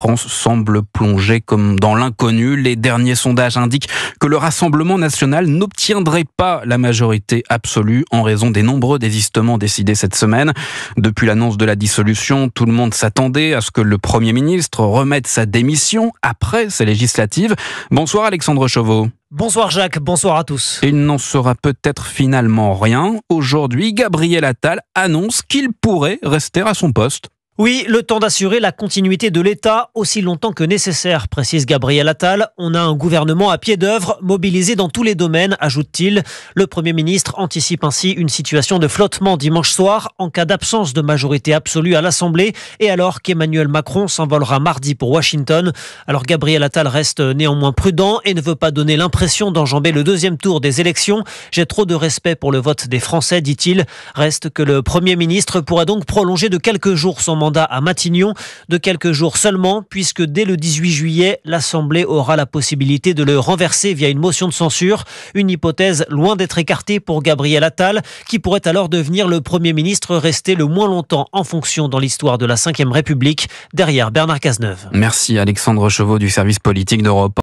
France semble plonger comme dans l'inconnu. Les derniers sondages indiquent que le Rassemblement national n'obtiendrait pas la majorité absolue en raison des nombreux désistements décidés cette semaine. Depuis l'annonce de la dissolution, tout le monde s'attendait à ce que le Premier ministre remette sa démission après ces législatives. Bonsoir Alexandre Chauveau. Bonsoir Jacques, bonsoir à tous. Il n'en sera peut-être finalement rien. Aujourd'hui, Gabriel Attal annonce qu'il pourrait rester à son poste. Oui, le temps d'assurer la continuité de l'État aussi longtemps que nécessaire, précise Gabriel Attal. On a un gouvernement à pied d'œuvre, mobilisé dans tous les domaines, ajoute-t-il. Le Premier ministre anticipe ainsi une situation de flottement dimanche soir en cas d'absence de majorité absolue à l'Assemblée et alors qu'Emmanuel Macron s'envolera mardi pour Washington. Alors Gabriel Attal reste néanmoins prudent et ne veut pas donner l'impression d'enjamber le deuxième tour des élections. J'ai trop de respect pour le vote des Français, dit-il. Reste que le Premier ministre pourra donc prolonger de quelques jours son mandat à Matignon, de quelques jours seulement, puisque dès le 18 juillet, l'Assemblée aura la possibilité de le renverser via une motion de censure. Une hypothèse loin d'être écartée pour Gabriel Attal, qui pourrait alors devenir le Premier ministre resté le moins longtemps en fonction dans l'histoire de la Ve République, derrière Bernard Cazeneuve. Merci Alexandre Chauveau du service politique d'Europe.